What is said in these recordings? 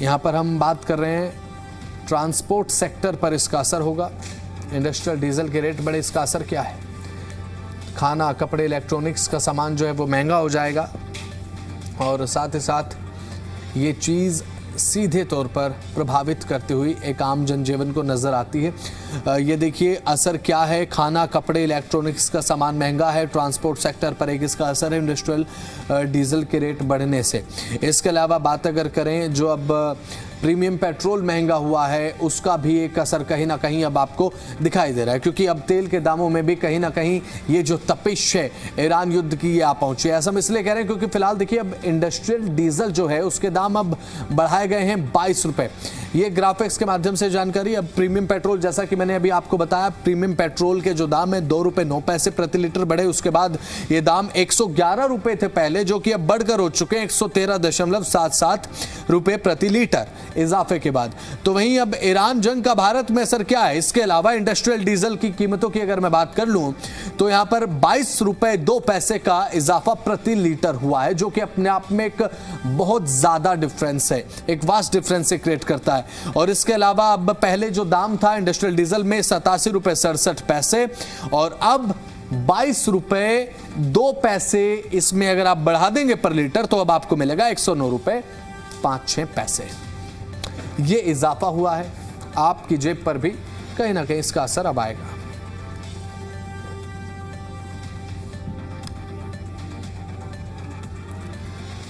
यहाँ पर हम बात कर रहे हैं ट्रांसपोर्ट सेक्टर पर इसका असर होगा। इंडस्ट्रियल डीजल के रेट बढ़े, इसका असर क्या है? खाना, कपड़े, इलेक्ट्रॉनिक्स का सामान जो है वो महंगा हो जाएगा और साथ ही साथ ये चीज़ सीधे तौर पर प्रभावित करती हुई एक आम जनजीवन को नज़र आती है। ये देखिए असर क्या है। खाना, कपड़े, इलेक्ट्रॉनिक्स का सामान महंगा है, ट्रांसपोर्ट सेक्टर पर एक इसका असर है इंडस्ट्रियल डीजल के रेट बढ़ने से। इसके अलावा बात अगर करें जो अब प्रीमियम पेट्रोल महंगा हुआ है उसका भी एक असर कहीं ना कहीं अब आपको दिखाई दे रहा है, क्योंकि अब तेल के दामों में भी कहीं ना कहीं ये जो तपिश है ईरान युद्ध की ये आ पहुंची है। ऐसा हम इसलिए कह रहे हैं क्योंकि फिलहाल देखिए अब इंडस्ट्रियल डीजल जो है उसके दाम अब बढ़ाए गए हैं 22 रुपए। ये ग्राफिक्स के माध्यम से जानकारी। अब प्रीमियम पेट्रोल, जैसा कि मैंने अभी आपको बताया, प्रीमियम पेट्रोल के जो दाम है 2 रुपए 9 पैसे प्रति लीटर बढ़े। उसके बाद ये दाम 111 रुपए थे पहले, जो कि अब बढ़कर हो चुके हैं 113.77 रुपए प्रति लीटर इजाफे के बाद। तो वहीं अब ईरान जंग का भारत में असर क्या है? इसके अलावा इंडस्ट्रियल डीजल की कीमतों की अगर मैं बात कर लूं तो यहां पर 22 रुपए 2 पैसे का इजाफा प्रति लीटर हुआ है, जो कि अपने आप में एक बहुत ज्यादा डिफरेंस है, एक वास्ट डिफरेंस से क्रिएट करता है। और इसके अलावा अब पहले जो दाम था इंडस्ट्रियल डीजल में 87 रुपए 67 पैसे और अब 22 रुपए 2 पैसे इसमें अगर आप बढ़ा देंगे पर लीटर तो अब आपको मिलेगा 109 रुपए 5-6 पैसे। ये इजाफा हुआ है, आपकी जेब पर भी कहीं ना कहीं इसका असर अब आएगा।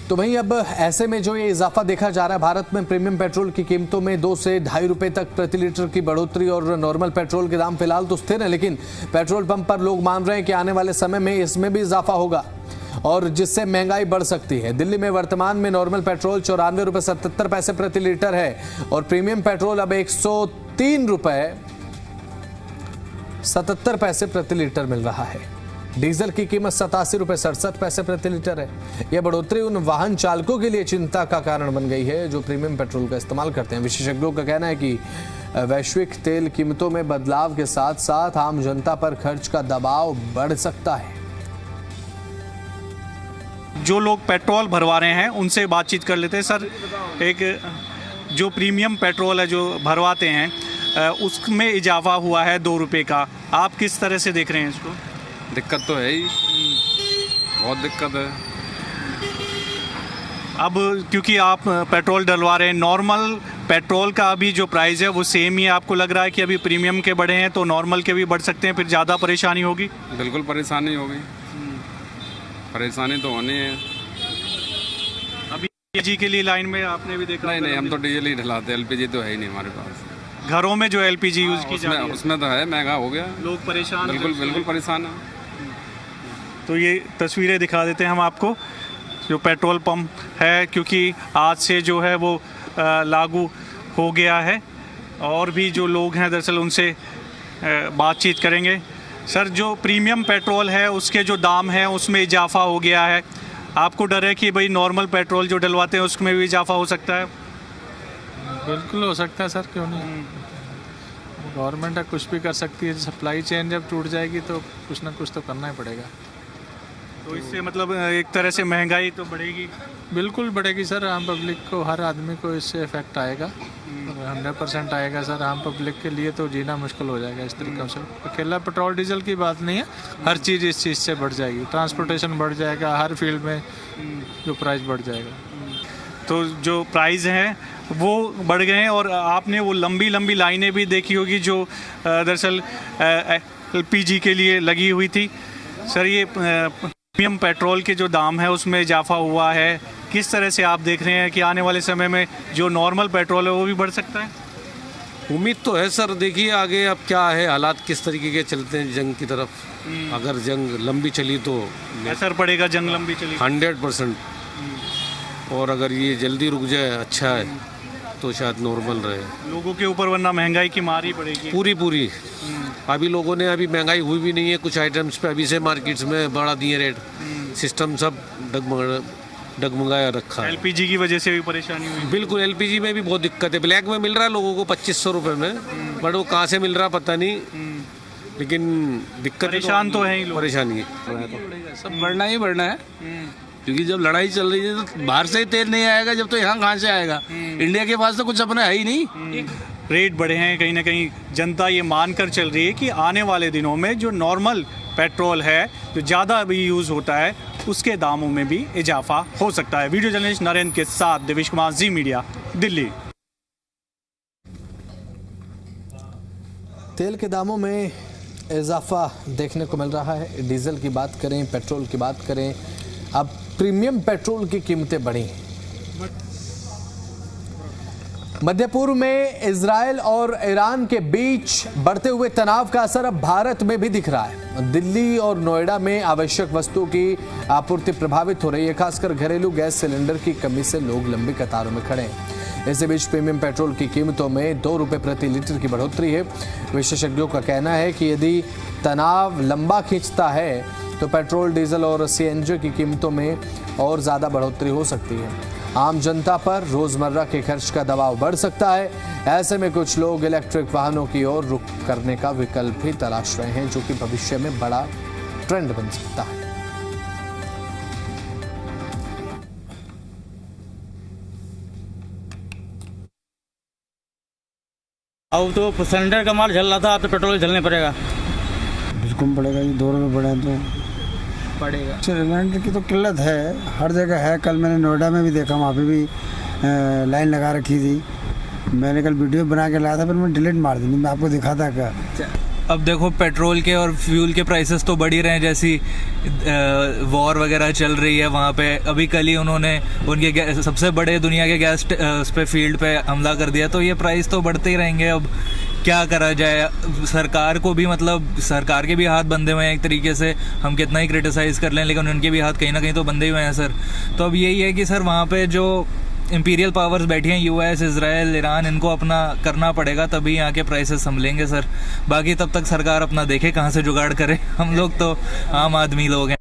तो वहीं अब ऐसे में जो ये इजाफा देखा जा रहा है भारत में प्रीमियम पेट्रोल की कीमतों में 2 से 2.5 रुपए तक प्रति लीटर की बढ़ोतरी और नॉर्मल पेट्रोल के दाम फिलहाल तो स्थिर है, लेकिन पेट्रोल पंप पर लोग मान रहे हैं कि आने वाले समय में इसमें भी इजाफा होगा और जिससे महंगाई बढ़ सकती है। दिल्ली में वर्तमान में नॉर्मल पेट्रोल 94 रुपए 77 पैसे प्रति लीटर है और प्रीमियम पेट्रोल अब 103 रुपए 77 पैसे प्रति लीटर मिल रहा है। डीजल की कीमत 87 रुपए 67 पैसे प्रति लीटर है। यह बढ़ोतरी उन वाहन चालकों के लिए चिंता का कारण बन गई है जो प्रीमियम पेट्रोल का इस्तेमाल करते हैं। विशेषज्ञों का कहना है कि वैश्विक तेल कीमतों में बदलाव के साथ साथ आम जनता पर खर्च का दबाव बढ़ सकता है। जो लोग पेट्रोल भरवा रहे हैं उनसे बातचीत कर लेते हैं। सर, एक जो प्रीमियम पेट्रोल है जो भरवाते हैं उसमें इजाफा हुआ है 2 रुपये का, आप किस तरह से देख रहे हैं इसको? दिक्कत तो है ही, बहुत दिक्कत है। अब क्योंकि आप पेट्रोल डलवा रहे हैं, नॉर्मल पेट्रोल का अभी जो प्राइस है वो सेम ही है, आपको लग रहा है कि अभी प्रीमियम के बढ़े हैं तो नॉर्मल के भी बढ़ सकते हैं, फिर ज़्यादा परेशानी होगी? बिल्कुल परेशानी होगी, परेशानी तो होनी है। अभी एलपीजी के लिए लाइन में आपने भी देखा? नहीं, हम तो डीजल ही डलाते, एलपीजी तो है ही नहीं हमारे पास। घरों में जो एलपीजी यूज़ की जाती है उसमें तो है, महंगा हो गया, लोग परेशान, बिल्कुल परेशान है। तो ये तस्वीरें दिखा देते हैं हम आपको जो पेट्रोल पंप है, क्योंकि आज से जो है वो लागू हो गया है और भी जो लोग हैं दरअसल उनसे बातचीत करेंगे। सर, जो प्रीमियम पेट्रोल है उसके जो दाम हैं उसमें इजाफा हो गया है, आपको डर है कि भाई नॉर्मल पेट्रोल जो डलवाते हैं उसमें भी इजाफा हो सकता है? बिल्कुल हो सकता है सर, क्यों नहीं। गवर्नमेंट है, कुछ भी कर सकती है। सप्लाई चेन जब टूट जाएगी तो कुछ ना कुछ तो करना ही पड़ेगा। तो इससे मतलब एक तरह से महंगाई तो बढ़ेगी? बिल्कुल बढ़ेगी सर, आम पब्लिक को, हर आदमी को इससे इफेक्ट आएगा, 100% आएगा सर। आम पब्लिक के लिए तो जीना मुश्किल हो जाएगा इस तरीके से। अकेला पेट्रोल डीजल की बात नहीं है, हर चीज़ इस चीज़ से बढ़ जाएगी। ट्रांसपोर्टेशन बढ़ जाएगा, हर फील्ड में जो प्राइस बढ़ जाएगा। तो जो प्राइस हैं वो बढ़ गए हैं और आपने वो लंबी लंबी लाइनें भी देखी होगी जो दरअसल एलपीजी के लिए लगी हुई थी। सर, ये प्रीमियम पेट्रोल के जो दाम है उसमें इजाफा हुआ है, किस तरह से आप देख रहे हैं कि आने वाले समय में जो नॉर्मल पेट्रोल है वो भी बढ़ सकता है? उम्मीद तो है सर, देखिए आगे अब क्या है, हालात किस तरीके के चलते हैं जंग की तरफ। अगर जंग लंबी चली तो असर पड़ेगा, जंग लंबी चली 100%, और अगर ये जल्दी रुक जाए अच्छा है तो शायद नॉर्मल रहे लोगों के ऊपर, वरना महंगाई की मार ही पड़ेगी पूरी। अभी लोगों ने, अभी महंगाई हुई भी नहीं है, कुछ आइटम्स पे अभी से मार्केट्स में बढ़ा दिए रेट, सिस्टम सब डगमगाया रखा है। एलपीजी की वजह से भी परेशानी हुई? बिल्कुल, एलपीजी में भी बहुत दिक्कत है। ब्लैक में मिल रहा है लोगों को 2500 रुपये में, बट वो कहाँ से मिल रहा पता नहीं, लेकिन दिक्कत परेशान तो है ही लोग। परेशानी है, सब बढ़ना ही बढ़ना है। क्योंकि जब लड़ाई चल रही है तो बाहर से ही तेल नहीं आएगा, जब तो यहाँ कहाँ से आएगा? इंडिया के पास तो कुछ अपना है ही नहीं। रेट बढ़े हैं, कहीं ना कहीं जनता ये मानकर चल रही है कि आने वाले दिनों में जो नॉर्मल पेट्रोल है, जो ज़्यादा अभी यूज़ होता है, उसके दामों में भी इजाफा हो सकता है। वीडियो जर्नलिस्ट नरेंद्र के साथ देवेश कुमार, जी मीडिया, दिल्ली। तेल के दामों में इजाफा देखने को मिल रहा है। डीजल की बात करें, पेट्रोल की बात करें, अब प्रीमियम पेट्रोल की कीमतें बढ़ी हैं। मध्य पूर्व में इजराइल और ईरान के बीच बढ़ते हुए तनाव का असर अब भारत में भी दिख रहा है। दिल्ली और नोएडा में आवश्यक वस्तुओं की आपूर्ति प्रभावित हो रही है। खासकर घरेलू गैस सिलेंडर की कमी से लोग लंबी कतारों में खड़े हैं। इसी बीच प्रीमियम पेट्रोल की कीमतों में 2 रुपये प्रति लीटर की बढ़ोतरी है। विशेषज्ञों का कहना है कि यदि तनाव लंबा खींचता है तो पेट्रोल, डीजल और सीएनजी की कीमतों में और ज़्यादा बढ़ोतरी हो सकती है। आम जनता पर रोजमर्रा के खर्च का दबाव बढ़ सकता है। ऐसे में कुछ लोग इलेक्ट्रिक वाहनों की ओर रुख करने का विकल्प भी तलाश रहे हैं, जो कि भविष्य में बड़ा ट्रेंड बन सकता है। अब तो सिलेंडर का माल चल रहा था, अब तो पेट्रोल झलने पड़ेगा। बिल्कुल पड़ेगा, ये 2 रुपये बढ़े तो पड़ेगा। सिलेंडर की तो किल्लत है, हर जगह है। कल मैंने नोएडा में भी देखा, वहाँ पे भी लाइन लगा रखी थी। मैंने कल वीडियो बना के लाया था, फिर मैंने डिलीट मार दी, मैं आपको दिखाता क्या। अब देखो, पेट्रोल के और फ्यूल के प्राइसेस तो बढ़ ही रहे हैं। जैसी वॉर वगैरह चल रही है वहाँ पे, अभी कल ही उन्होंने उनके सबसे बड़े दुनिया के गैस पे फील्ड पे हमला कर दिया, तो ये प्राइस तो बढ़ते ही रहेंगे। अब क्या करा जाए, सरकार को भी, मतलब सरकार के भी हाथ बंधे हुए हैं एक तरीके से। हम कितना ही क्रिटिसाइज़ कर लें, लेकिन उनके भी हाथ कहीं ना कहीं तो बंधे हुए हैं सर। तो अब यही है कि सर वहाँ पे जो इंपीरियल पावर्स बैठी हैं, यूएस, इजराइल, ईरान, इनको अपना करना पड़ेगा, तभी यहाँ के प्राइसेस संभलेंगे सर। बाकी तब तक सरकार अपना देखे कहाँ से जुगाड़ करे। हम लोग तो आम आदमी लोग हैं।